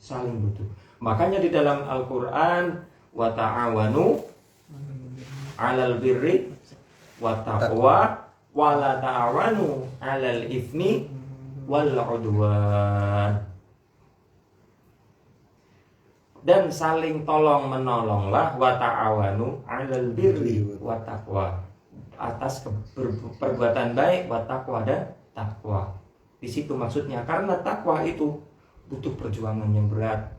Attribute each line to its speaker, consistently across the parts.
Speaker 1: saling butuh. Makanya di dalam Al-Qur'an wa ta'awanu 'alal birri wa taqwa wa la ta'awanu 'alal itsmi wal 'udwan. Dan saling tolong menolonglah wa ta'awanu 'alal birri wa taqwa, atas perbuatan baik wa taqwa dan takwa. Di situ maksudnya karena takwa itu butuh perjuangan yang berat,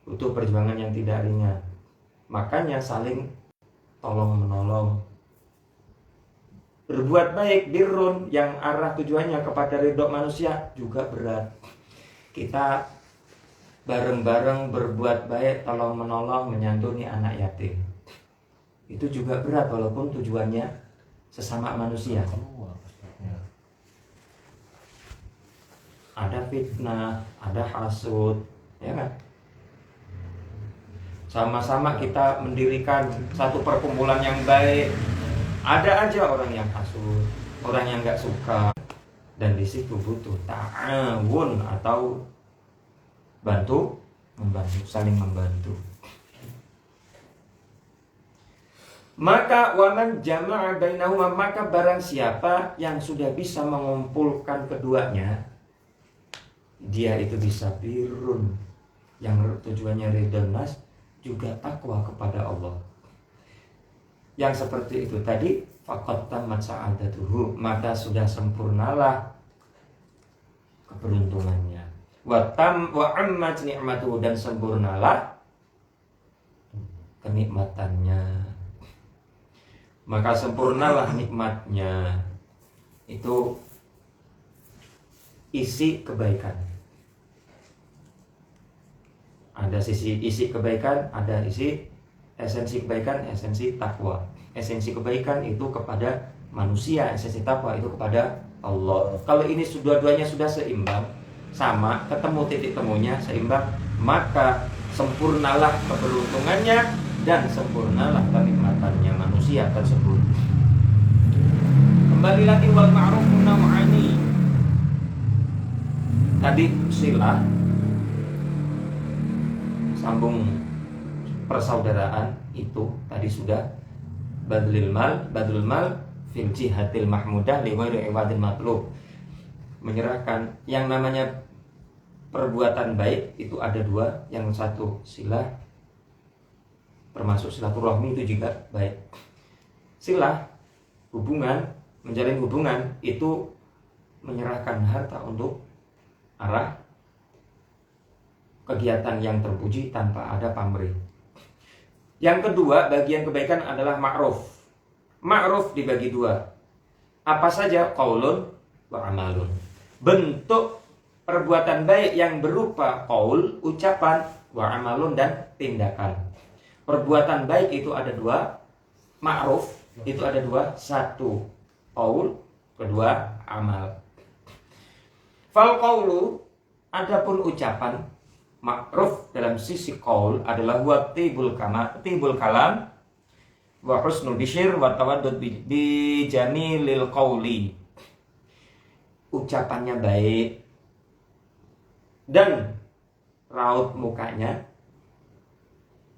Speaker 1: butuh perjuangan yang tidak ringan. Makanya saling tolong menolong. Berbuat baik birrun yang arah tujuannya kepada ridho manusia juga berat. Kita bareng-bareng berbuat baik, tolong menolong, menyantuni anak yatim. Itu juga berat walaupun tujuannya sesama manusia. Ada fitnah, ada hasud, ya kan? Sama-sama kita mendirikan satu perkumpulan yang baik, ada aja orang yang hasud, orang yang nggak suka, dan di situ butuh ta'awun atau membantu, saling membantu. Maka waman jama'a bainahuma, maka barang siapa yang sudah bisa mengumpulkan keduanya, dia itu bisa birrun yang tujuannya ridho nas, juga takwa kepada Allah. Yang seperti itu tadi, faqad tammat sa'adatuhu, maka sudah sempurnalah keberuntungannya. Wa ammat ni'matuhu, dan sempurnalah kenikmatannya. Maka sempurnalah nikmatnya. Itu isi kebaikan. Ada sisi isi kebaikan, ada isi esensi kebaikan, esensi takwa. Esensi kebaikan itu kepada manusia, esensi takwa itu kepada Allah. Kalau ini dua-duanya sudah seimbang, sama, ketemu titik temunya seimbang, maka sempurnalah keberuntungannya dan sempurnalah kenikmatannya manusia tersebut. Kembali lagi wal ma'ruf naw'ani. Tadi silah, sambung persaudaraan itu tadi sudah badlul mal fil jihadil mahmudah li ghairi iwadil matlub. Menyerahkan yang namanya perbuatan baik itu ada dua. Yang satu silah, termasuk silaturahmi itu juga baik. Silah, hubungan, menjalin hubungan itu menyerahkan harta untuk arah kegiatan yang terpuji tanpa ada pamrih. Yang kedua, bagian kebaikan adalah ma'ruf. Ma'ruf dibagi dua. Apa saja? Qaulun wa amalun. Bentuk perbuatan baik yang berupa qaul, ucapan, wa amalun, dan tindakan. Perbuatan baik itu ada dua. Ma'ruf itu ada dua. Satu, qaul. Kedua, amal. Fal qaulu, adapun ucapan, ma'ruf dalam sisi qaul adalah wa tibul kalam wa husnul bisyir wa tawaddud bi jamilil qauli. Ucapannya baik dan raut mukanya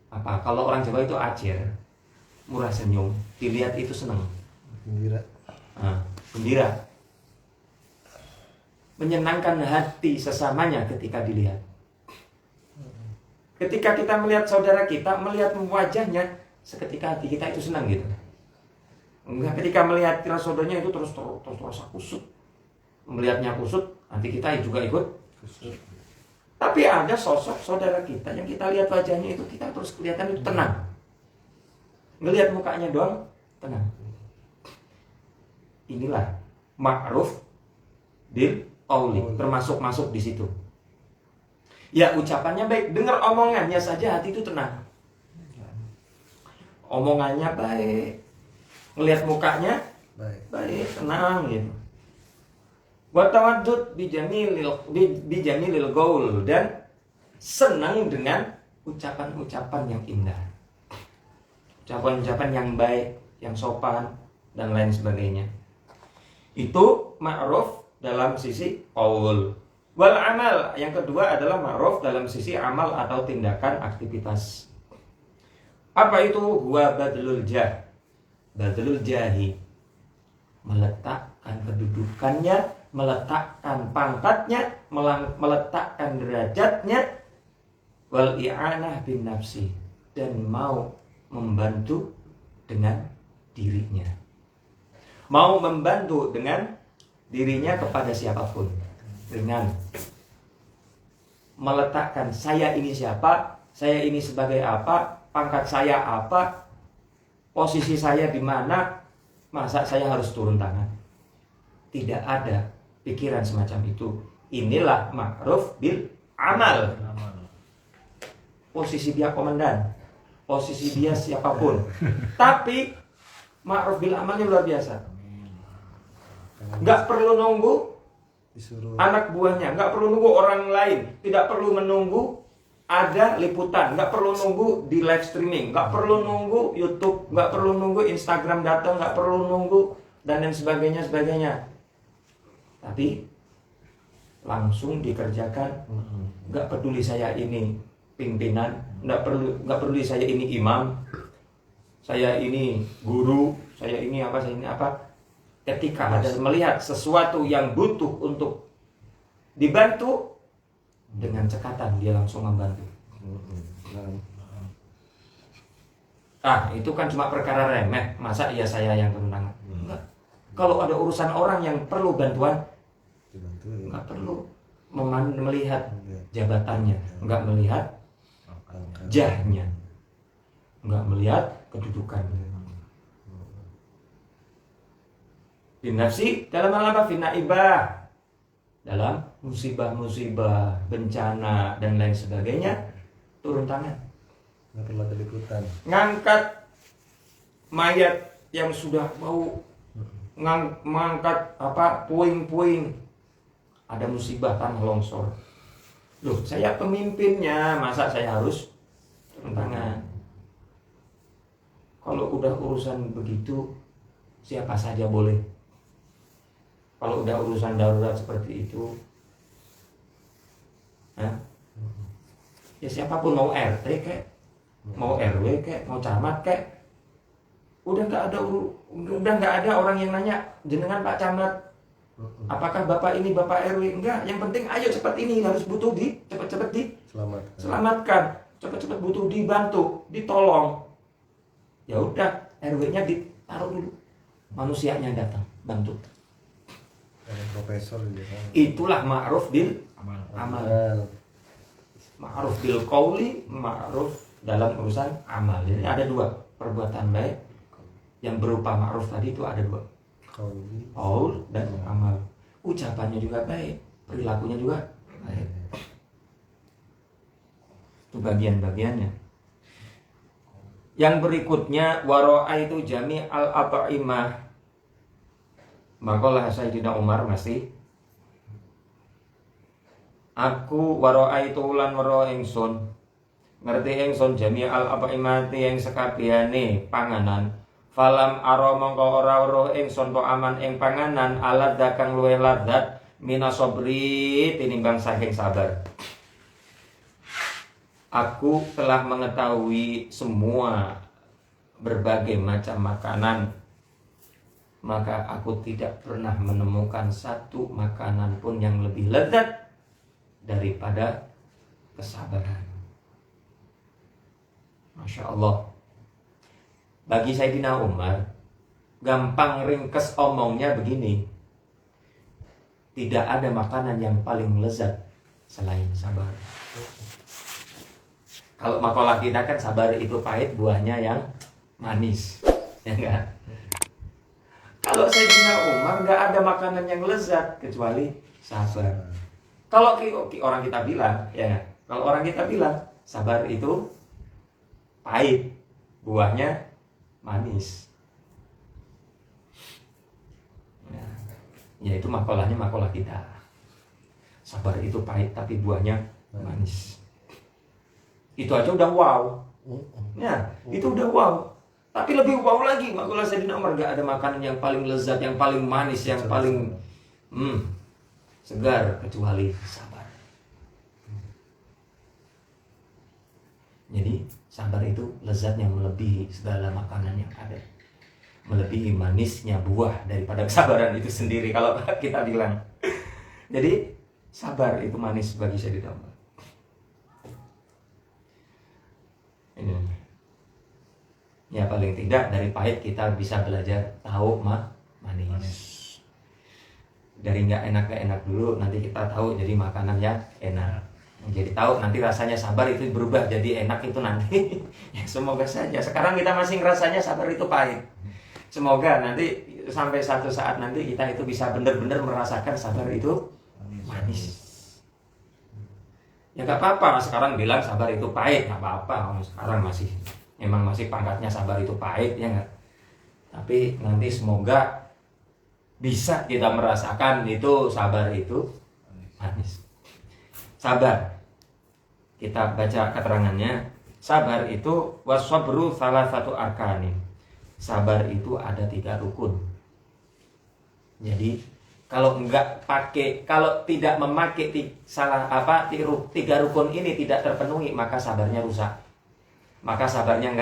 Speaker 1: apa? Kalau orang Jawa itu ajer, murah senyum, dilihat itu senang. Gembira. Menyenangkan hati sesamanya ketika dilihat. Ketika kita melihat saudara kita, melihat wajahnya, seketika hati kita itu senang gitu. Enggak, ketika melihat saudaranya itu terus rasa kusut. Melihatnya kusut, hati kita juga ikut kusut. Tapi ada sosok saudara kita yang kita lihat wajahnya itu, kita terus kelihatan itu tenang. Ngelihat mukanya doang, tenang. Inilah ma'ruf bil qauli, termasuk masuk di situ. Ya, ucapannya baik, dengar omongannya saja hati itu tenang. Omongannya baik, ngelihat mukanya baik, tenang gitu. Wa tawaddud bi jamilil qaul, dan senang dengan ucapan-ucapan yang indah. Ucapan-ucapan yang baik, yang sopan, dan lain sebagainya. Itu ma'ruf dalam sisi qaul. Wal amal, yang kedua adalah ma'ruf dalam sisi amal atau tindakan aktivitas. Apa itu? Huwa badlul jah. Badlul jahi. Meletakkan kedudukannya, meletakkan pangkatnya, meletakkan derajatnya. Wal i'anah bin nafsi, dan mau membantu dengan dirinya. Mau membantu dengan dirinya kepada siapapun. Dengan meletakkan saya ini siapa, saya ini sebagai apa, pangkat saya apa, posisi saya di mana, masa saya harus turun tangan? Tidak ada pikiran semacam itu. Inilah ma'ruf bil amal. Posisi dia komandan, posisi dia siapapun. Tapi ma'ruf bil amalnya luar biasa. Nggak perlu nunggu anak buahnya, nggak perlu nunggu orang lain, tidak perlu menunggu ada liputan, nggak perlu nunggu di live streaming, nggak perlu nunggu YouTube, nggak perlu nunggu Instagram datang, nggak perlu nunggu dan lain sebagainya. Tapi langsung dikerjakan. Nggak peduli saya ini pimpinan, nggak peduli saya ini imam, saya ini guru, saya ini apa. Ketika ada melihat sesuatu yang butuh untuk dibantu, dengan cekatan dia langsung membantu. Itu kan cuma perkara remeh. Masa iya saya yang turun tangan? Enggak. Kalau ada urusan orang yang perlu bantuan, enggak perlu melihat jabatannya, enggak melihat jahnya, enggak melihat kedudukannya. Binafsi dalam hal apa? Finaibah, dalam musibah-musibah, bencana dan lain sebagainya, turun tangan.
Speaker 2: Nggak perlu ada liputan.
Speaker 1: Ngangkat mayat yang sudah mau mengangkat puing-puing, ada musibah tanah longsor. Loh, saya pemimpinnya, masa saya harus turun tangan? Kalau udah urusan begitu, siapa saja boleh. Kalau udah urusan darurat seperti itu, ya siapapun, mau RT kek, mau RW kek, mau camat kek, udah nggak ada orang yang nanya, jenengan Pak Camat, apakah Bapak ini Bapak RW? Enggak, yang penting ayo cepat ini, harus butuh cepat-cepat selamatkan, cepat-cepat butuh dibantu, ditolong. Ya udah, RW-nya ditaruh dulu, manusianya datang bantu.
Speaker 2: Profesor juga.
Speaker 1: Itulah ma'ruf bil amal. Ma'ruf bil qauli, ma'ruf dalam urusan amal. Jadi ada dua perbuatan baik yang berupa ma'ruf tadi, itu ada dua. Qaul dan amal. Ucapannya juga baik, perilakunya juga baik. Itu bagian-bagiannya. Yang berikutnya, wara'a itu jami al-at'imah. Makalah Sayyidina Umar masih, aku wara'a itu ulan waro ingsun, ngerti ingsun jami al-at'imati yang sekabiane panganan. Falam aro mongko ora weruh ingsun po aman ing panganan alat dakang luwih ladzat minasobri tinimbang saking sabar. Aku telah mengetahui semua berbagai macam makanan, maka aku tidak pernah menemukan satu makanan pun yang lebih lezat daripada kesabaran. Masya Allah. Bagi Sayyidina Umar, gampang ringkes omongnya begini, tidak ada makanan yang paling lezat selain sabar. Kalau makalah kita kan sabar itu pahit, buahnya yang manis, ya enggak? Kalau Sayyidina Umar nggak ada makanan yang lezat kecuali sabar. Kalau orang kita bilang, ya, kalau orang kita bilang sabar itu pahit, buahnya manis. Ya itu makolahnya makalah kita. Sabar itu pahit tapi buahnya manis. Itu aja udah wow. Ya, itu udah wow. Tapi lebih wow lagi, makalah Sayyidina Umar, gak ada makanan yang paling lezat, yang paling manis, yang paling segar kecuali sabar. Jadi sabar itu lezatnya melebihi segala makanan yang ada, melebihi manisnya buah daripada kesabaran itu sendiri kalau kita bilang. Jadi sabar itu manis bagi Sayyidina Umar. Ini. Ya paling tidak dari pahit kita bisa belajar tahu manis. Dari nggak enak dulu, nanti kita tahu jadi makanan yang enak. Jadi tahu nanti rasanya sabar itu berubah jadi enak itu nanti. Ya semoga saja. Sekarang kita masih ngerasanya sabar itu pahit. Semoga nanti sampai satu saat nanti kita itu bisa benar-benar merasakan sabar itu manis. Ya nggak apa-apa. Sekarang bilang sabar itu pahit, nggak apa-apa. Sekarang memang masih pangkatnya sabar itu pahit, ya nggak. Tapi nanti semoga bisa kita merasakan itu sabar itu manis. Sabar, kita baca keterangannya. Sabar itu wasabru salah satu arkanin. Sabar itu ada 3 rukun. Jadi kalau tidak memakai 3 rukun ini tidak terpenuhi, maka sabarnya rusak. Maka sabarnya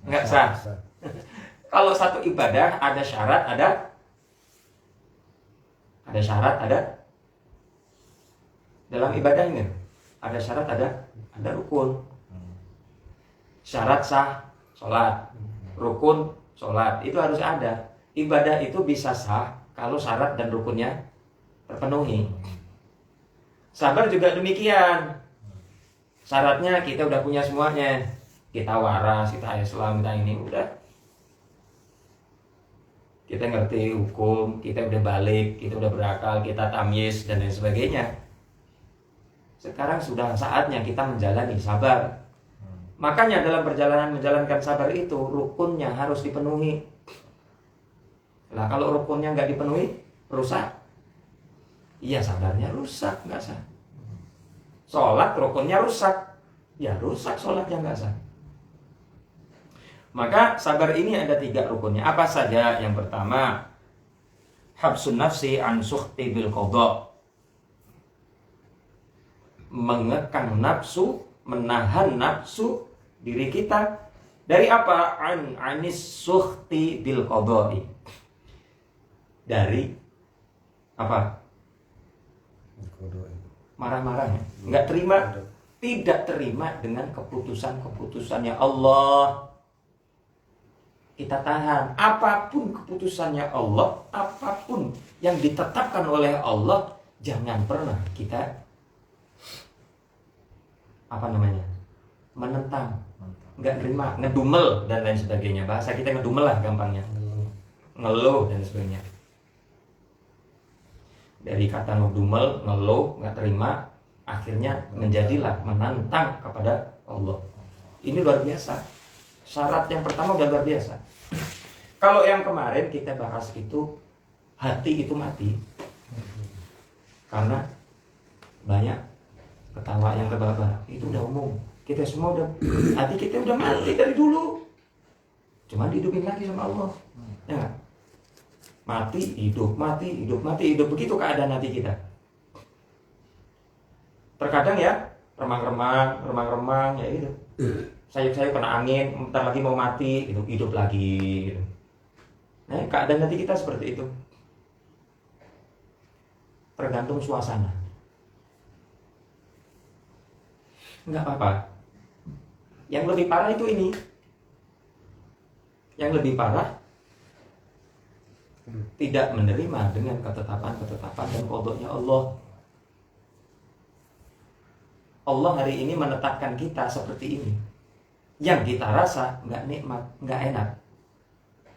Speaker 1: enggak sah. Kalau satu ibadah ada syarat, ada dalam ibadah ini ada syarat, ada rukun. Syarat sah sholat, rukun sholat itu harus ada. Ibadah itu bisa sah kalau syarat dan rukunnya terpenuhi. Sabar juga demikian. Syaratnya kita udah punya semuanya. Kita waras, kita Islam, kita ini udah. Kita ngerti hukum, kita udah balik, kita udah berakal, kita tamyiz dan lain sebagainya. Sekarang sudah saatnya kita menjalani sabar. Makanya dalam perjalanan menjalankan sabar itu rukunnya harus dipenuhi. Nah kalau rukunnya nggak dipenuhi, rusak. Iya sabarnya rusak, nggak sah. Sholat rukunnya rusak, ya rusak sholatnya nggak sah. Maka sabar ini ada 3 rukunnya. Apa saja? Yang pertama, habsun nafsi an sukhti bil qadha. Mengekang nafsu, menahan nafsu diri kita dari apa? Anis sukhti bil qadha. Dari apa? Marah-marahnya. Tidak terima dengan keputusannya Allah. Kita tahan apapun keputusannya Allah, apapun yang ditetapkan oleh Allah, jangan pernah kita menentang, nggak terima, ngedumel dan lain sebagainya. Bahasa kita ngedumel lah gampangnya, ngeluh dan sebagainya. Dari kata ngedumel, ngeluh, nggak terima, akhirnya menjadilah menantang kepada Allah. Ini luar biasa. Syarat yang pertama udah luar biasa. Kalau yang kemarin kita bahas itu hati itu mati karena banyak ketawa yang terbahak-bahak. Itu udah umum. Kita semua hati kita udah mati dari dulu. Cuma dihidupin lagi sama Allah. Ya. Mati, hidup, mati, hidup, mati, hidup. Begitu keadaan hati kita. Terkadang ya remang-remang ya gitu. Sayup-sayup kena angin, bentar lagi mau mati, gitu, hidup lagi gitu. Nah, keadaan hati kita seperti itu. Tergantung suasana. Enggak apa-apa. Yang lebih parah itu ini. Yang lebih parah tidak menerima dengan ketetapan dan qadha-nya Allah. Allah hari ini menetapkan kita seperti ini. Yang kita rasa nggak nikmat, nggak enak.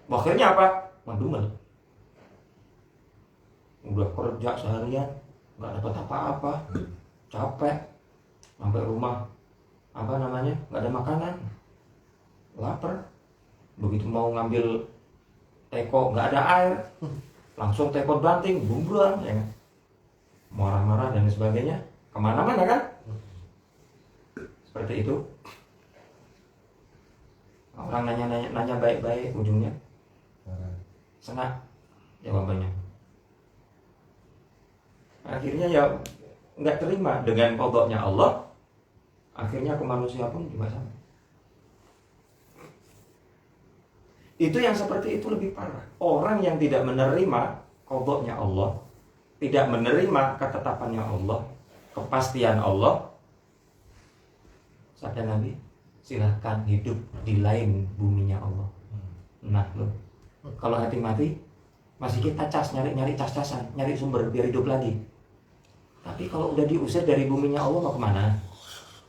Speaker 1: Akhirnya apa? Ngedumel. Udah kerja seharian, nggak dapat apa-apa, capek, sampai rumah, nggak ada makanan, lapar. Begitu mau ngambil teko, nggak ada air, langsung teko banting, bumblang, ya kan? Marah-marah dan sebagainya, kemana-mana kan? Seperti itu. Orang nanya baik-baik, ujungnya senang jawabannya. Akhirnya ya nggak terima dengan qadanya Allah. Akhirnya ke manusia pun juga sama. Itu yang seperti itu lebih parah. Orang yang tidak menerima qadanya Allah, tidak menerima ketetapannya Allah, kepastian Allah, sabda Nabi, silahkan hidup di lain buminya Allah. Nah loh, kalau hati mati masih kita nyari cas-casan, nyari sumber biar hidup lagi. Tapi kalau udah diusir dari buminya Allah mau kemana?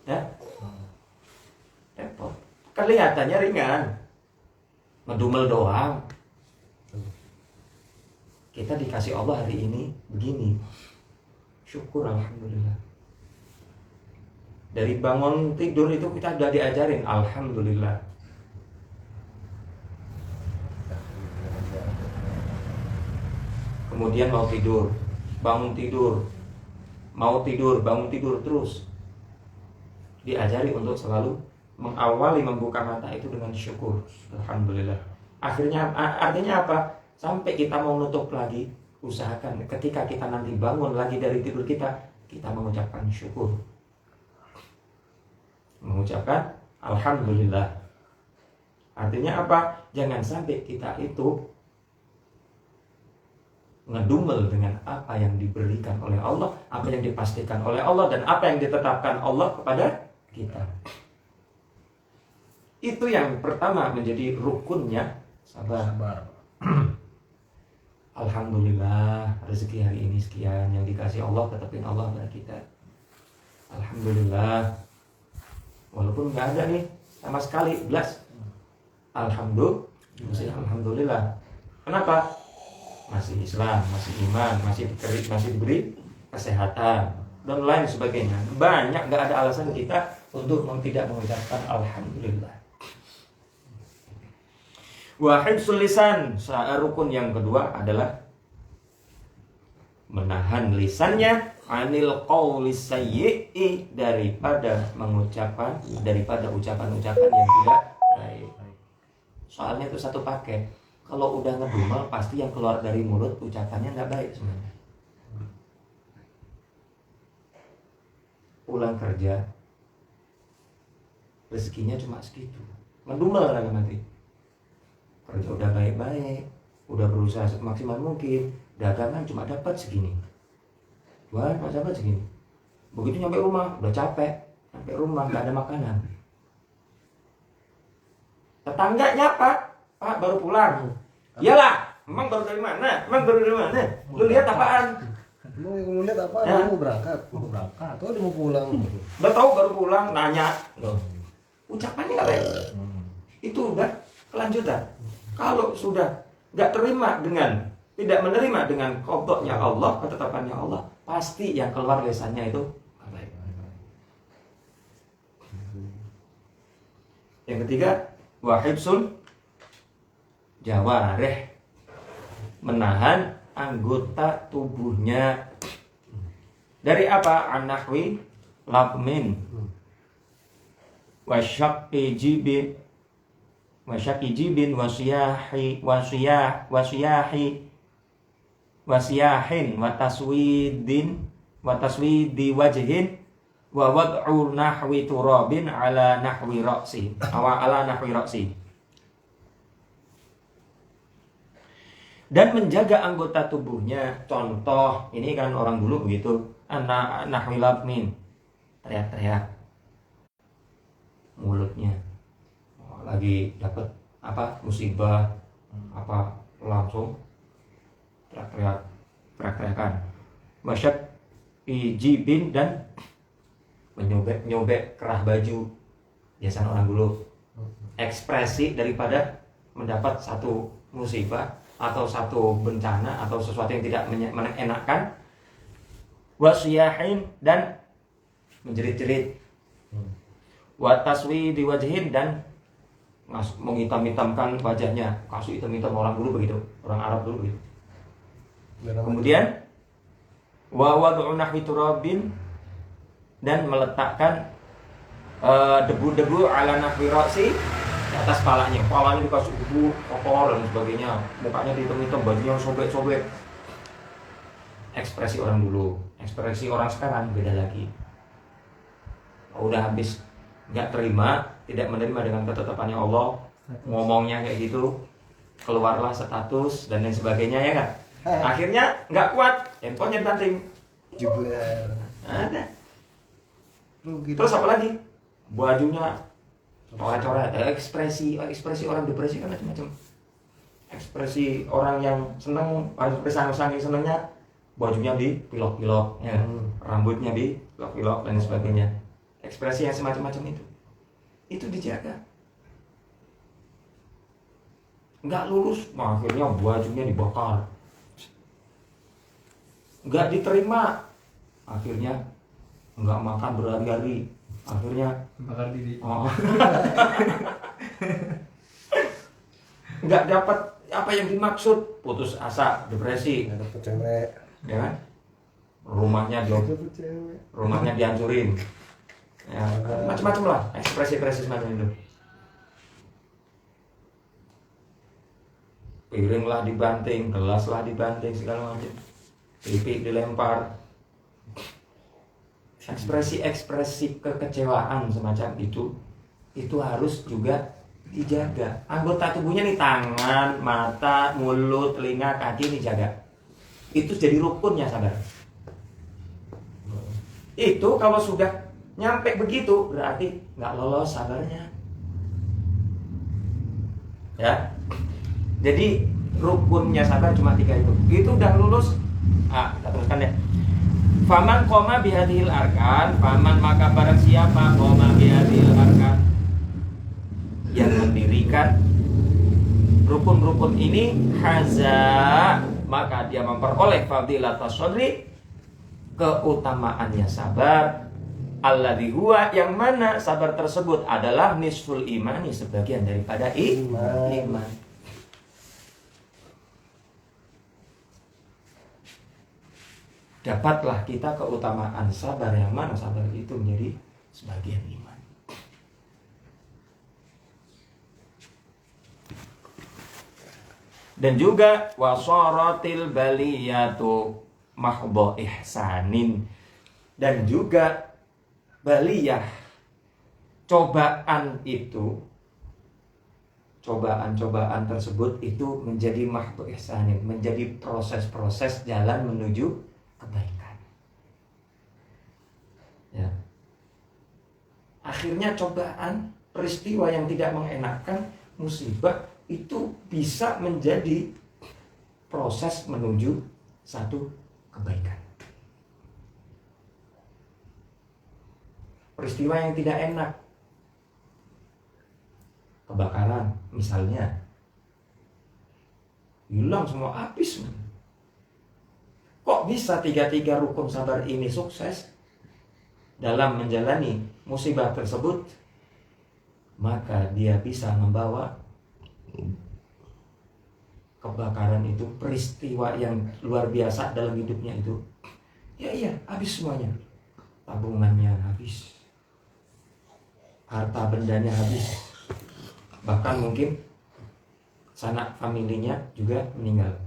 Speaker 1: Ya, repot. Kelihatannya ringan, ngedumel doang. Kita dikasih Allah hari ini begini, syukur alhamdulillah. Dari bangun tidur itu kita udah diajarin alhamdulillah. Kemudian mau tidur, bangun tidur, mau tidur, bangun tidur terus. Diajari untuk selalu mengawali membuka mata itu dengan syukur. Alhamdulillah. Artinya apa? Sampai kita mau nutup lagi, usahakan ketika kita nanti bangun lagi dari tidur kita mengucapkan syukur. Mengucapkan alhamdulillah. Artinya apa? Jangan sampai kita itu ngedumel dengan apa yang diberikan oleh Allah, apa yang dipastikan oleh Allah, dan apa yang ditetapkan Allah kepada kita. Itu yang pertama menjadi rukunnya sabar. Alhamdulillah, rezeki hari ini sekian, yang dikasih Allah tetapin Allah pada kita. Alhamdulillah, walaupun nggak ada nih sama sekali belas. Alhamdulillah. Kenapa? Masih Islam, masih iman, masih diberi kesehatan dan lain sebagainya. Banyak, nggak ada alasan kita untuk tidak mengucapkan alhamdulillah. Wa hifdzul lisan, rukun yang kedua adalah menahan lisannya anil qawli sayyi'i, daripada ucapan-ucapan yang tidak baik. Soalnya itu satu paket. Kalau udah ngedumel, pasti yang keluar dari mulut ucapannya nggak baik sebenarnya. Pulang kerja, rezekinya cuma segitu. Ngedumel lagi nanti. Kerja udah baik-baik, udah berusaha semaksimal mungkin, dagangan cuma dapat segini. Jualan cuma dapat segini. Begitu nyampe rumah, udah capek. Sampai rumah nggak ada makanan. Tetangganya Pak baru pulang. Iyalah, emang baru dari mana? Lu lihat apaan?
Speaker 2: Lu lihat apa? Ya? Mau berangkat. Tuh dia mau pulang.
Speaker 1: Udah tahu baru pulang, nanya. Ucapannya nggak baik. Itu udah kelanjutan. Kalau sudah nggak tidak menerima dengan qadanya Allah, ketetapannya Allah, pasti yang keluar lisannya itu nggak baik. Yang ketiga, wa hifdzul jawarih, menahan anggota tubuhnya dari apa? Anahwi labmin wasyaqqi jibin wasiyahin wataswidi wajhin wa wad'u nahwi turabin ala nahwi ra'si. Dan menjaga anggota tubuhnya. Contoh, ini kan orang dulu begitu, nahwi labmin, teriak-teriak mulutnya, lagi dapat musibah langsung teriak-teriakan. Wasyak ijibin, dan menyobek kerah baju, biasa orang dulu. Ekspresi daripada mendapat satu musibah atau satu bencana atau sesuatu yang tidak menyenangkan. Wasiyahin, dan menjerit-jerit. Wataswi diwajhin, dan menghitam-hitamkan wajahnya, kasih hitam-hitam orang dulu begitu, orang Arab dulu begitu. Kemudian wa wad'u nahwi turabin, dan meletakkan debu-debu ala nahwi ra'si, di atas kepalanya dikasih debu, kotor dan sebagainya, mukanya dihitam-hitam, bajunya sobek-sobek. ekspresi orang dulu, ekspresi orang sekarang beda lagi. Udah habis nggak terima, tidak menerima dengan ketetapannya Allah, ngomongnya kayak gitu, keluarlah status dan lain sebagainya, ya kan? Akhirnya nggak kuat, handphonenya dibanting.
Speaker 2: Jebler.
Speaker 1: Ada.
Speaker 2: Gitu.
Speaker 1: Terus apa lagi? Bajunya coret-coret. Ekspresi orang depresi kan macam-macam. Ekspresi orang yang seneng, saking senengnya, bajunya dipilok-pilok, ya. Rambutnya dipilok-pilok dan sebagainya. Ekspresi yang semacam-macam itu dijaga. Nggak lulus, akhirnya bajunya dibakar. Nggak diterima, akhirnya nggak makan berhari-hari. Akhirnya
Speaker 3: bakar diri.
Speaker 1: oh. Nggak dapat apa yang dimaksud, putus asa, depresi,
Speaker 2: Nggak dapet cewek.
Speaker 1: ya kan? Rumahnya
Speaker 2: Dapet cewek.
Speaker 1: rumahnya dihancurin, ya, macam-macam lah ekspresi semacam itu. Piring lah dibanting, gelas lah dibanting, segala macam, pipi dilempar. Ekspresi kekecewaan semacam itu harus juga dijaga. Anggota tubuhnya nih, tangan, mata, mulut, telinga, kaki dijaga. Itu jadi rukunnya sabar. Itu kalau sudah nyampe begitu berarti nggak lolos sabarnya. Ya. Jadi rukunnya sabar cuma 3 itu. Itu udah lulus. Kita teruskan ya. Faman qoma bihadhil arkan, faman maka barang siapa qoma bihadhil arkan, yang mendirikan rukun-rukun ini, haza, maka dia memperoleh fadilatas sadri, keutamaannya sabar, alladzi huwa, yang mana sabar tersebut adalah nisful imani, sebagian daripada iman. Dapatlah kita keutamaan sabar, yang mana sabar itu menjadi sebagian iman. Dan juga wasaratil baliyatu mahdha ihsanin, dan juga baliyah, cobaan itu, cobaan tersebut itu menjadi mahdha ihsanin, menjadi proses-proses jalan menuju kebaikan. Ya. Akhirnya cobaan, peristiwa yang tidak mengenakan, musibah itu bisa menjadi proses menuju satu kebaikan. Peristiwa yang tidak enak, kebakaran misalnya, hilang semua, habis. Kok bisa 3 rukun sabar ini sukses dalam menjalani musibah tersebut? Maka dia bisa membawa kebakaran itu, peristiwa yang luar biasa dalam hidupnya itu, iya, habis semuanya. Tabungannya habis, harta bendanya habis, bahkan mungkin sanak familinya juga meninggal.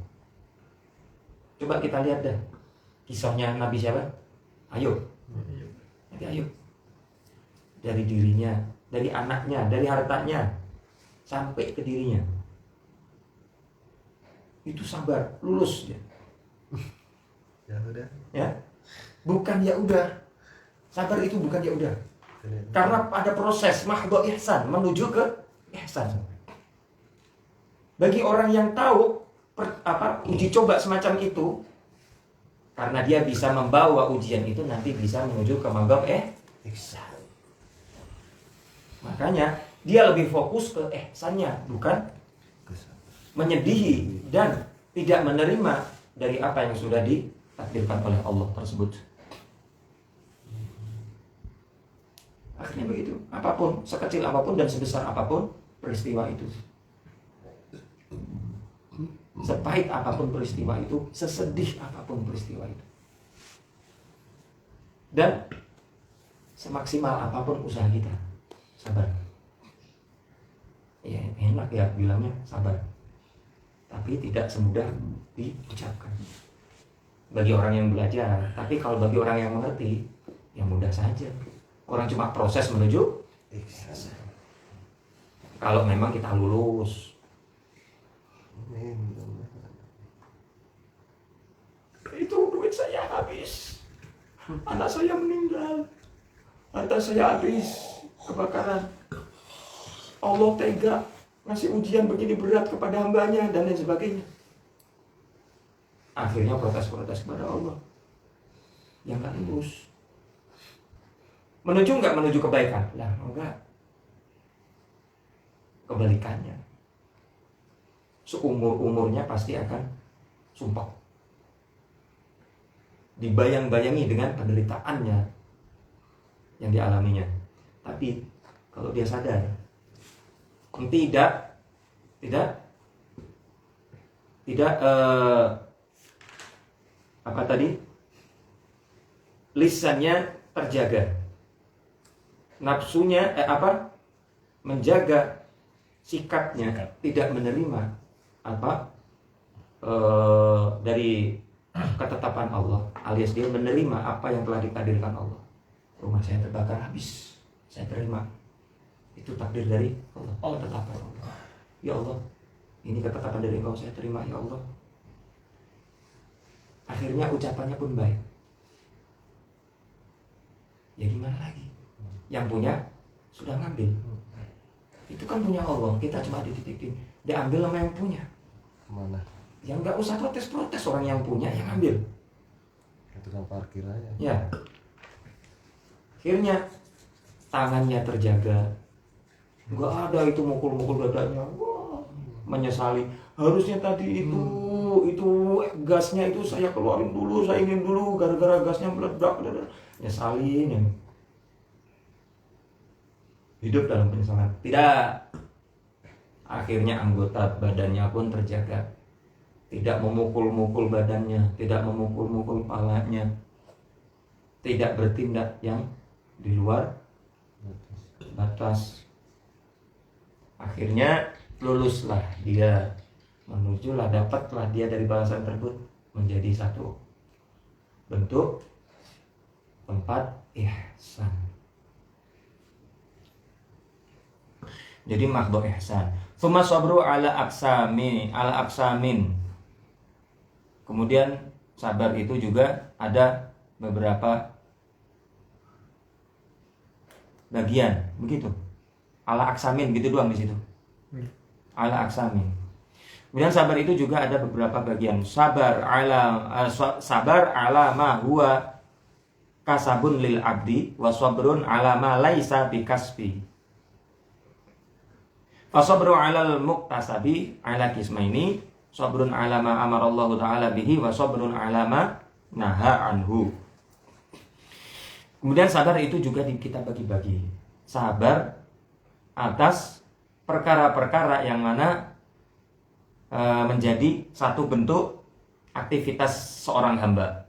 Speaker 1: Coba kita lihat dah kisahnya Nabi siapa? Ayub. Nabi Ayub. Dari dirinya, dari anaknya, dari hartanya, sampai ke dirinya. Itu sabar, lulus dia.
Speaker 2: Ya udah.
Speaker 1: Ya. Bukan ya udah. Sabar itu bukan ya udah. Karena ada proses mahdha ihsan menuju ke ihsan. Bagi orang yang tahu uji coba semacam itu, karena dia bisa membawa ujian itu nanti bisa menuju ke maghab ihsan. Makanya dia lebih fokus ke ihsannya, bukan menyedihi dan tidak menerima dari apa yang sudah ditakdirkan oleh Allah tersebut. Akhirnya begitu, apapun, sekecil apapun dan sebesar apapun peristiwa itu, sepahit apapun peristiwa itu, sesedih apapun peristiwa itu, dan semaksimal apapun usaha kita, sabar. Ya enak ya bilangnya sabar, tapi tidak semudah diucapkan. bagi orang yang belajar. Tapi kalau bagi orang yang mengerti, ya mudah saja. Orang cuma proses menuju ihsan. Kalau memang kita lulus. Itu duit saya habis, anak saya meninggal, harta saya habis kebakaran. Allah tega ngasih ujian begini berat kepada hambanya dan lain sebagainya. Akhirnya protes-protes kepada Allah. Yang gak lulus. Menuju nggak menuju kebaikan? Lah enggak. Kebalikannya. Seumur-umurnya pasti akan sumpah. Dibayang-bayangi dengan penderitaannya yang dialaminya. Tapi kalau dia sadar, tidak apa tadi? Lisannya terjaga, nafsunya menjaga sikapnya, tidak menerima dari ketetapan Allah, alias dia menerima apa yang telah ditakdirkan Allah. Rumah saya terbakar habis, saya terima. Itu takdir dari Allah. Ketetapan Allah. Ya Allah, ini ketetapan dari Engkau, saya terima ya Allah. Akhirnya ucapannya pun baik. Ya gimana lagi? Yang punya sudah ngambil. Itu kan punya Allah. Kita cuma dititipin. Diambil sama yang punya.
Speaker 2: Mana?
Speaker 1: Yang nggak usah protes-protes, orang yang punya yang ambil.
Speaker 2: Itu kan parkir aja.
Speaker 1: Ya. Akhirnya tangannya terjaga. Nggak ada itu mukul-mukul dadanya. Wah, menyesali. Harusnya tadi itu gasnya itu saya keluarin dulu, saya ingin dulu, gara-gara gasnya meledak. Nyesalin ya. Hidup dalam penyesalan. Tidak. Akhirnya anggota badannya pun terjaga. Tidak memukul-mukul badannya, tidak memukul-mukul palanya, tidak bertindak yang di luar batas. Akhirnya luluslah dia, menujulah, dapatlah dia dari balasan tersebut menjadi satu bentuk tempat ihsan. Jadi mahdhu ihsan. Tsumma sabru ala aksamin. Kemudian sabar itu juga ada beberapa bagian, begitu. Ala aksamin gitu doang di situ. Ala aksamin. Kemudian sabar itu juga ada beberapa bagian. Sabar ala ma huwa kasabun lil abdi wa sabrun ala ma laisa bikasbi. Fa sabru ala al muktasabi ala kismaini, sabrun ala ma amarallahu ta'ala bihi wa sabrun ala ma naha anhu. Kemudian sabar itu juga kita bagi-bagi. Sabar atas perkara-perkara yang mana menjadi satu bentuk aktivitas seorang hamba.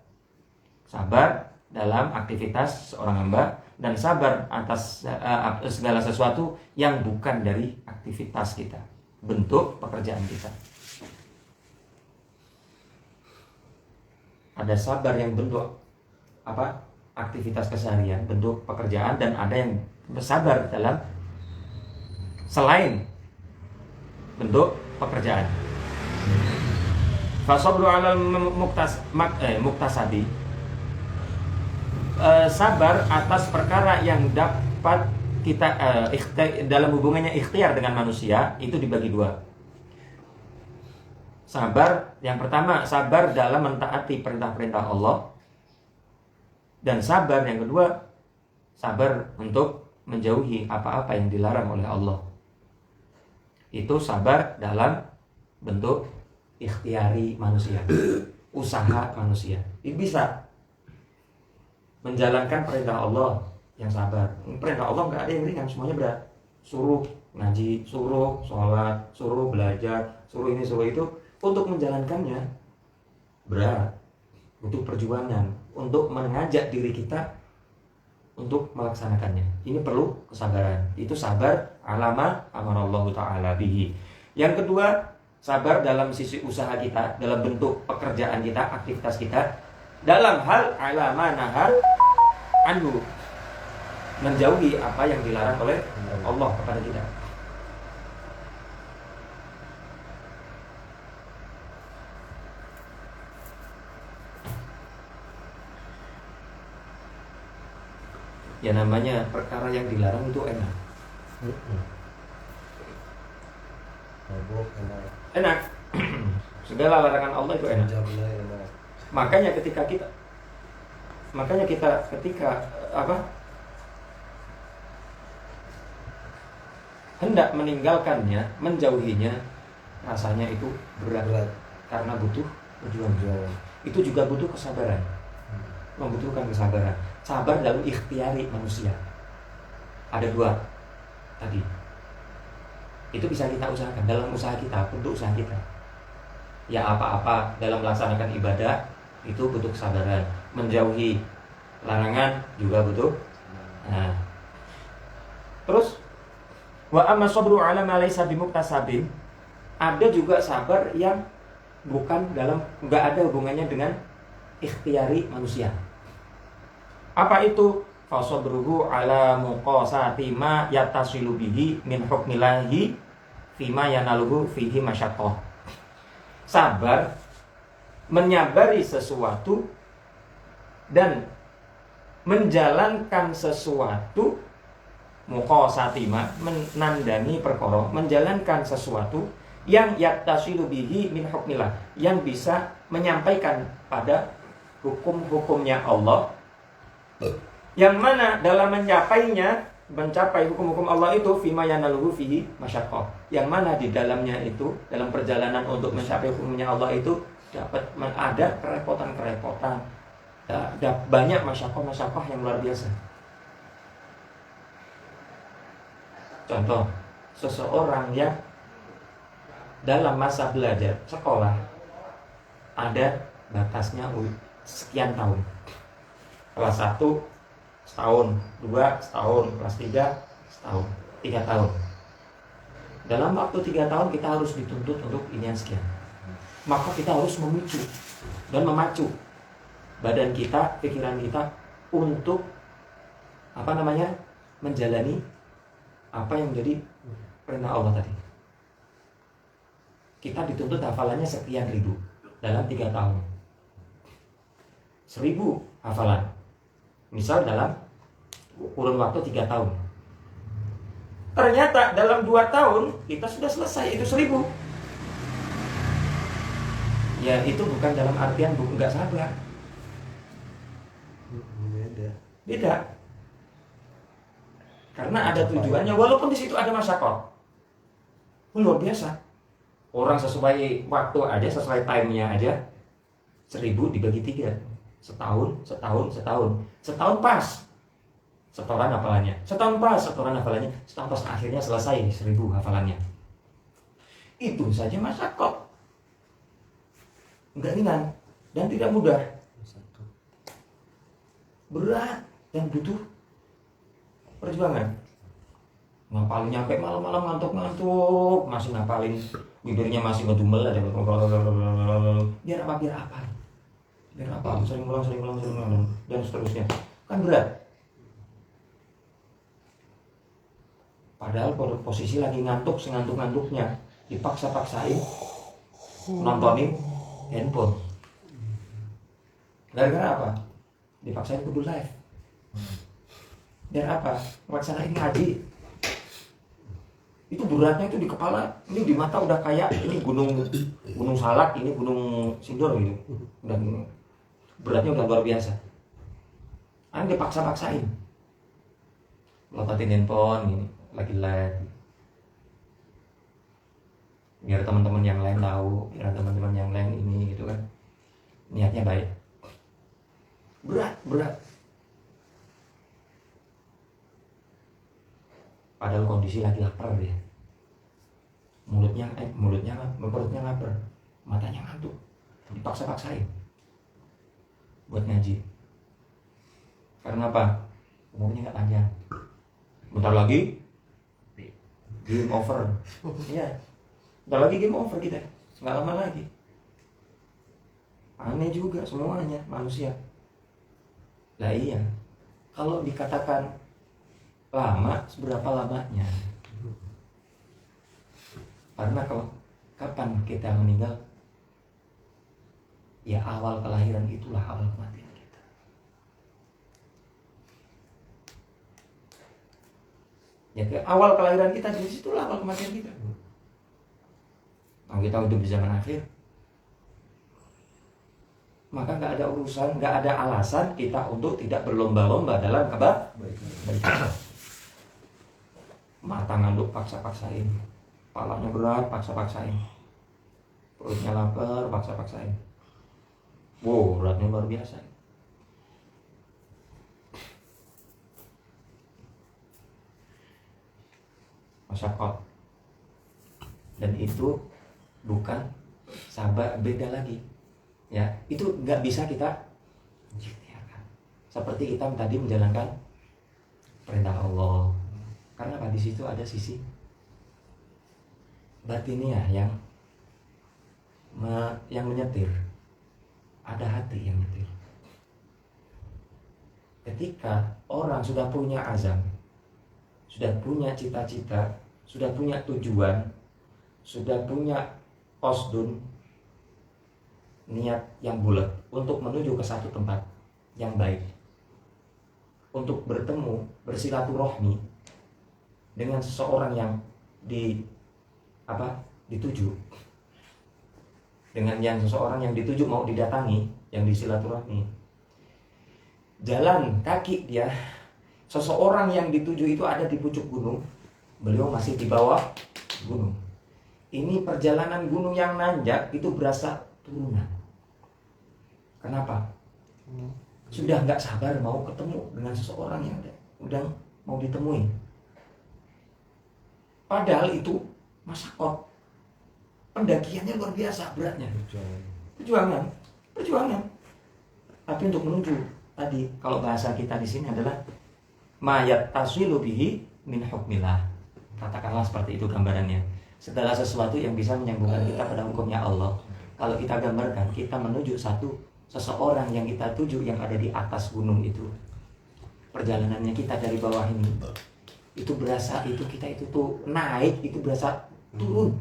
Speaker 1: Sabar dalam aktivitas seorang hamba, dan sabar atas segala sesuatu yang bukan dari aktivitas kita, bentuk pekerjaan kita. Ada sabar yang bentuk aktivitas keseharian, bentuk pekerjaan, dan ada yang bersabar dalam selain bentuk pekerjaan. Fasabru 'alal muktasabi, sabar atas perkara yang dapat kita dalam hubungannya ikhtiar dengan manusia, itu dibagi dua. Sabar yang pertama, sabar dalam mentaati perintah-perintah Allah. Dan sabar yang kedua, sabar untuk menjauhi apa-apa yang dilarang oleh Allah. Itu sabar dalam bentuk ikhtiari manusia, usaha manusia. Ini bisa menjalankan perintah Allah yang sabar. Perintah Allah nggak ada yang ringan, semuanya berat. Suruh ngaji, suruh sholat, suruh belajar, suruh ini, suruh itu. Untuk menjalankannya berat, untuk perjuangan, untuk mengajak diri kita untuk melaksanakannya. Ini perlu kesabaran. Itu sabar alama amarallahu ta'ala bihi. Yang kedua, sabar dalam sisi usaha kita, dalam bentuk pekerjaan kita, aktivitas kita, dalam hal ala ma naha anhu, menjauhi apa yang dilarang oleh Allah kepada kita. Ya namanya perkara yang dilarang itu enak.
Speaker 2: Mabuk enak.
Speaker 1: Enak. Segala larangan Allah itu enak.
Speaker 2: Jamnya enak.
Speaker 1: Makanya ketika hendak meninggalkannya, menjauhinya, rasanya itu berat. Karena butuh berjuang. Itu juga butuh kesabaran. Membutuhkan kesabaran. Sabar dalam ikhtiari manusia. Ada dua tadi. Itu bisa kita usahakan dalam usaha kita, untuk usaha kita. Ya apa-apa dalam melaksanakan ibadah itu butuh kesabaran. Menjauhi larangan juga butuh. Nah. Terus wa amma sabru ala ma laysa bimuktasabin, ada juga sabar yang enggak ada hubungannya dengan ikhtiari manusia. Apa itu? Fasabruhu ala muqasati ma yattasilu bihi min hukmillahi fima yanaluhu fihi masyaqqah. Sabar menyabari sesuatu dan menjalankan sesuatu, muqasati ma menandani perkara, menjalankan sesuatu yang yattasilu bihi min hukmillah, yang bisa menyampaikan pada hukum-hukumnya Allah, yang mana dalam mencapai hukum-hukum Allah itu fima yanaluhu fihi masyaqqah, yang mana di dalamnya itu, dalam perjalanan untuk mencapai hukumnya Allah itu dapat ada kerepotan-kerepotan, ada banyak masyaqqah yang luar biasa. Contoh, seseorang yang dalam masa belajar sekolah ada batasnya sekian tahun. Kelas 1 setahun, 2 setahun, kelas 3 setahun, 3 tahun. Dalam waktu 3 tahun kita harus dituntut untuk ini yang sekian. Maka kita harus memicu dan memacu badan kita, pikiran kita untuk menjalani apa yang menjadi perintah Allah tadi. Kita dituntut hafalannya sekian ribu dalam 3 tahun. 1000 hafalan. Misal dalam kurun waktu 3 tahun. Ternyata dalam 2 tahun kita sudah selesai itu 1000. Ya itu bukan dalam artian enggak sabar. Beda. Karena ada tujuannya, walaupun di situ ada masyaqqah. Luar biasa. Orang sesuai waktu aja, sesuai time-nya aja 1000 dibagi 3. Setahun pas setoran hafalannya. Setahun pas akhirnya selesai 1000 hafalannya. Itu saja masyaqqah. Enggak ringan dan tidak mudah. Berat dan butuh perjuangan. Ngapalin nyampe malam-malam ngantuk-ngantuk, masih ngapalin, bibirnya masih ngedumel aja. Biar apa? Sering ulang dan seterusnya. Kan berat. Padahal pada posisi lagi ngantuk, sengantuk-ngantuknya, dipaksa-paksain nontonin handphone. Gara-gara apa? Dipaksain kudu live. Biar apa? Melaksanain ngaji. Itu beratnya itu di kepala, ini di mata udah kayak ini gunung Salak, ini gunung Sindur gitu. Udah beratnya udah luar biasa. Dipaksa-paksain. Melototin handphone ini lagi live. Biar teman-teman yang lain tahu, biar teman-teman yang lain ini gitu kan. Niatnya baik. Berat. Padahal kondisi lagi lapar dia. Perutnya lapar, matanya ngantuk. Dipaksa-paksain buat ngaji. Karena apa? Umurnya nggak panjang. Bentar lagi game over. Iya. Bentar lagi game over kita. Nggak lama lagi. Aneh juga semuanya manusia. Lah iya, kalau dikatakan lama, seberapa lamanya? Karena kalau kapan kita meninggal, ya awal kelahiran itulah awal kematian kita. Ya awal kelahiran kita di situlah awal kematian kita. Kalau kita hidup di zaman akhir, maka nggak ada urusan, nggak ada alasan kita untuk tidak berlomba-lomba dalam apa? Mata ngantuk paksa-paksain, palanya berat paksa-paksain, perutnya lapar paksa-paksain. Wow, beratnya luar biasa. Masyarakat. Dan itu bukan sabar, beda lagi. Ya, itu nggak bisa kita ikhtiarkan. Seperti kita tadi menjalankan perintah Allah. Karena apa? Di situ ada sisi batiniah yang menyetir. Ada hati yang menyetir. Ketika orang sudah punya azam, sudah punya cita-cita, sudah punya tujuan, sudah punya qasdun, niat yang bulat untuk menuju ke satu tempat yang baik, untuk bertemu, bersilaturahmi dengan seseorang yang dituju, dengan yang seseorang yang dituju mau didatangi, yang disilaturahmi, jalan kaki dia. Seseorang yang dituju itu ada di pucuk gunung, beliau masih di bawah gunung. Ini perjalanan gunung yang nanjak itu berasa turunan. Kenapa? Sudah nggak sabar mau ketemu dengan seseorang yang udah mau ditemui. Padahal itu masyarakat, pendakiannya luar biasa beratnya. Perjuangan. Tapi untuk menuju tadi, kalau bahasa kita di sini adalah mayat taswilu bihi min hukmillah. Katakanlah seperti itu gambarannya. Segala sesuatu yang bisa menyambungkan kita pada hukumnya Allah. Kalau kita gambarkan, kita menuju seseorang yang kita tuju yang ada di atas gunung itu. Perjalanannya kita dari bawah ini, itu berasa kita itu tuh naik, itu berasa turun.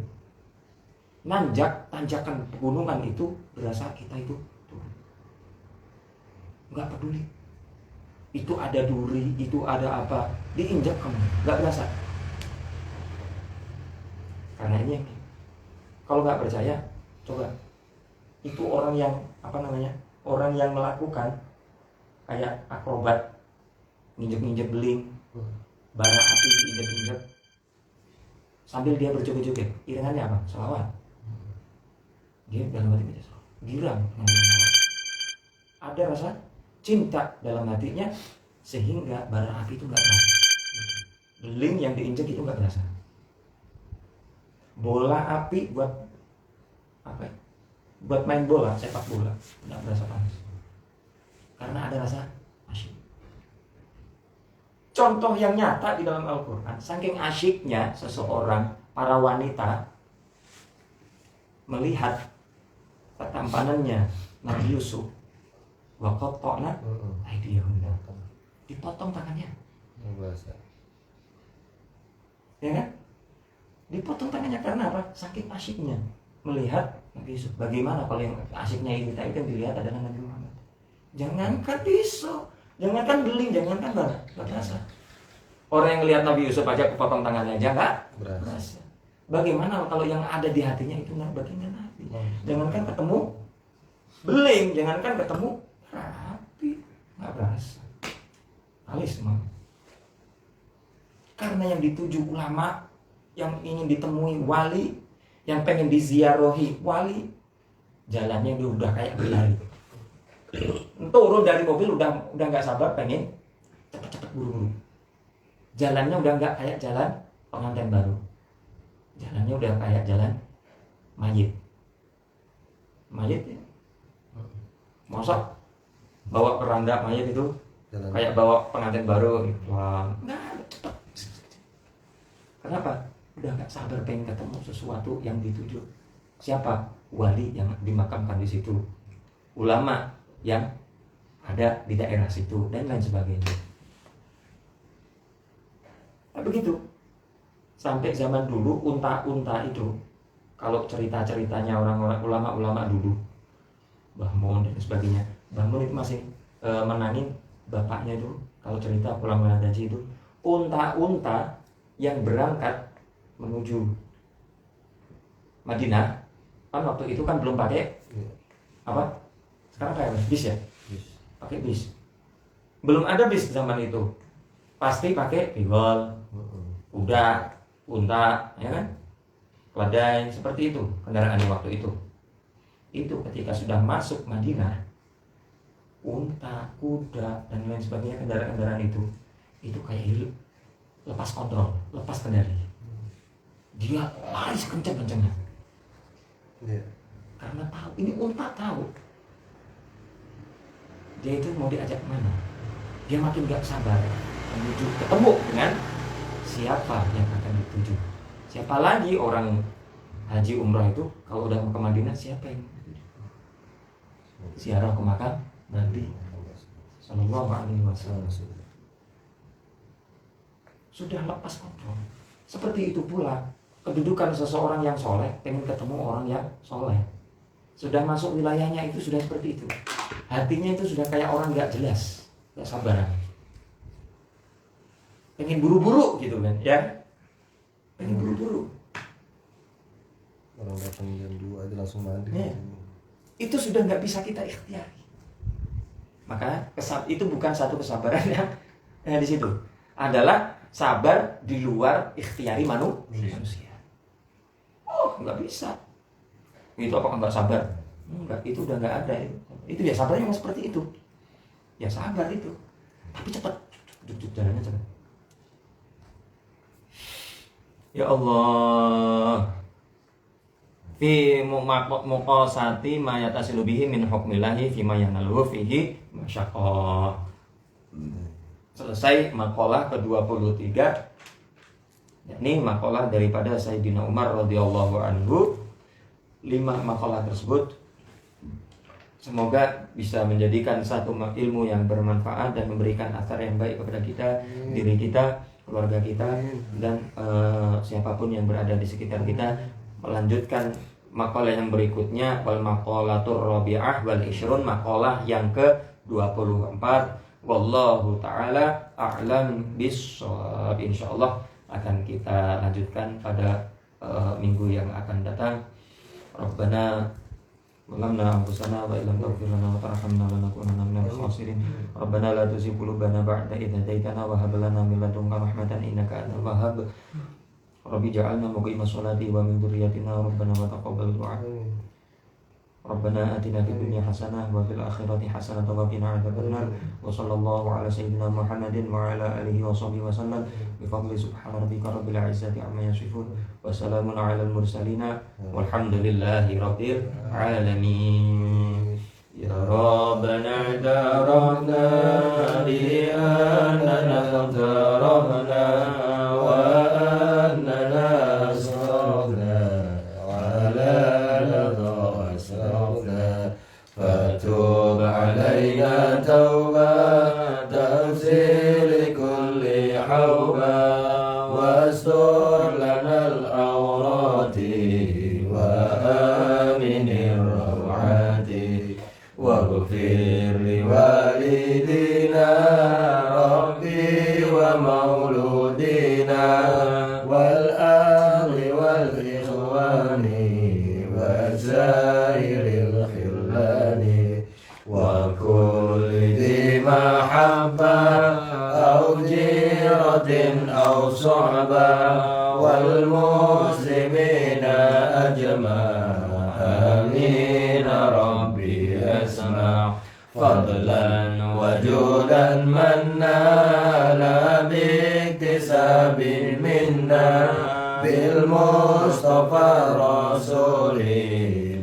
Speaker 1: Tanjakan pegunungan itu berasa kita itu turun. Nggak peduli. Itu ada duri, itu ada apa, diinjak kamu, nggak berasa. Karena ini kalau nggak percaya, coba itu orang yang orang yang melakukan kayak akrobat, nginjek-nginjek beling, bara api diinjek-injek, sambil dia berjoget-joget, iringannya apa? Selawat. Dia dalam hati baca selawat, girang, ada rasa cinta dalam hatinya, sehingga bara api itu nggak terasa, beling yang diinjek itu nggak terasa. Bola api buat apa? Buat main bola, sepak bola, nggak berasa panas, karena ada rasa asyik. Contoh yang nyata di dalam Al-Quran, saking asyiknya seseorang, para wanita melihat ketampanannya Nabi Yusuf, waqatta'na aydiyahunna, dipotong tangannya. Ya kan? Dipotong tangannya karena apa? Saking asyiknya melihat Nabi Yusuf. Bagaimana kalau yang asyiknya ini kita itu dilihat adalah Nabi Muhammad? Jangankan pisau, jangankan beling, jangankan bara, nggak berasa. Orang yang lihat Nabi Yusuf aja kepotong tangannya aja nggak berasa. Bagaimana kalau yang ada di hatinya itu bagiannya Nabi? Jangankan ketemu beling, jangankan ketemu api, nggak berasa. Alis semua. Karena yang dituju ulama, yang ingin ditemui wali, yang pengen diziarahi wali, jalannya udah kayak berlari. Turun dari mobil udah nggak sabar pengen cepet-cepet buru-buru. Jalannya udah nggak kayak jalan pengantin baru. Jalannya udah kayak jalan mayit. Mayit ya. Masa bawa keranda mayit itu jalan kayak bawa pengantin baru gitu. Nah, cepet. Kenapa? Udah gak sabar pengen ketemu sesuatu yang dituju. Siapa? Wali yang dimakamkan di situ. ulama yang ada di daerah situ dan lain sebagainya. Nah, begitu. Sampai zaman dulu unta-unta itu, kalau cerita-ceritanya orang-orang ulama-ulama dulu, Mbah Mun dan sebagainya, Mbah Mun itu masih menangin bapaknya itu. Kalau cerita pulang haji itu, unta-unta yang berangkat menuju Madinah, kan waktu itu kan belum pakai apa? Sekarang kayak bis ya? Pakai bis. Belum ada bis zaman itu. Pasti pakai bigol, kuda, unta, ya kan? Keledai, seperti itu kendaraan waktu itu. Itu ketika sudah masuk Madinah, unta, kuda, dan lain sebagainya kendaraan-kendaraan itu kayak lepas kontrol, lepas kendali. Dia lari sekencang-kencangnya. Karena tahu, ini unta tahu. Dia itu mau diajak kemana? Dia makin gak sabar menuju ketemu dengan siapa yang akan dituju. Siapa lagi orang haji umrah itu kalau udah mau ke Madinah, siapa yang ziarah ke makam Nabi Sallallahu Alaihi Wasallam. Sudah lepas kontrol. Seperti itu pula kedudukan seseorang yang soleh pengen ketemu orang yang soleh. Sudah masuk wilayahnya itu sudah seperti itu. Hatinya itu sudah kayak orang gak jelas, gak sabaran. Pengen buru-buru gitu kan, ya? Pengen buru-buru.
Speaker 2: Orang datang jam 2 aja langsung mandi.
Speaker 1: Ya. Itu sudah gak bisa kita ikhtiari. Maka itu bukan satu kesabaran yang di situ. Adalah sabar di luar ikhtiari manusia. Oh, gak bisa. Itu apakah nggak sabar? Enggak, itu udah nggak ada. Itu ya sabarnya yang seperti itu. Ya sabar itu. Tapi cepat. Jalannya cepat. Ya Allah. Fi muqasati ma yatasilu bihi min hukmillahi fi ma yanaluhu fihi masyaqqah. Selesai makalah ke-23. Yakni makalah daripada Sayyidina Umar radhiyallahu anhu. 5 makalah tersebut semoga bisa menjadikan satu ilmu yang bermanfaat dan memberikan athar yang baik kepada kita, diri kita, keluarga kita, dan siapapun yang berada di sekitar kita. Melanjutkan makalah yang berikutnya, wal maqalatur rabi'ah wal ishrun, makalah yang ke-24. Wallahu ta'ala a'lam bis-shawab. Insyaallah akan kita lanjutkan pada minggu yang akan datang. Rabbana walamna anfusana wa illam taghfir lana wa tarhamna lanakunanna minal khasirin. Rabbana la tuzigh qulubana ba'da idh hadaitana wa hab lana min ladunka rahmatan innaka antal wahhab. Rabbi ja'alna muqimas sholati wa min dzurriyyatina rabbana wa taqabbal du'a. Rabbana atina fid dunya hasanah wa fil akhirati hasanah wa qina adzabannar. Wa sallallahu ala sayyidina Muhammadin wa ala alihi wa sahbihi wa sallam. Bi fadli subhana rabbika rabbil izzati amma yasifun wa salamun ala al mursalin walhamdulillahi rabbil alamin. Ya Rabbana darana bi annana darana wa annana asrafna ala فتوب علينا توبة تغسل كل حوبة واستر لنا العورات وآمن الروعات واغفر لوالدينا ربي ومولودينا والأهل والإخوان وسائر وكل ذي محبة أو جيرة أو صحبة والمسلمين أجمع آمين ربي أسمع فضلا وجودا منا لا باكتساب منا بالمصطفى رسول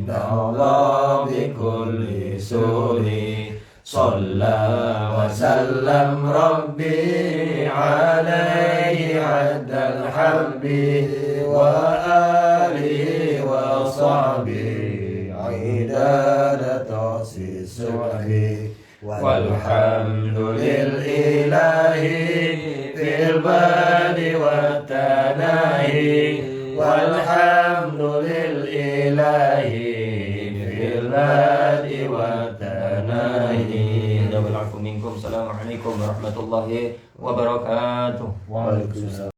Speaker 1: الله بكل سوري صلى وسلم ربي عليه عد الحب وآله وصحبه
Speaker 2: عداد طاس السبح
Speaker 1: والحمد لله في الباد والتناهي والحمد لله في الباد والتناهي. Assalamualaikum warahmatullahi wabarakatuh.
Speaker 2: Waalaikumsalam.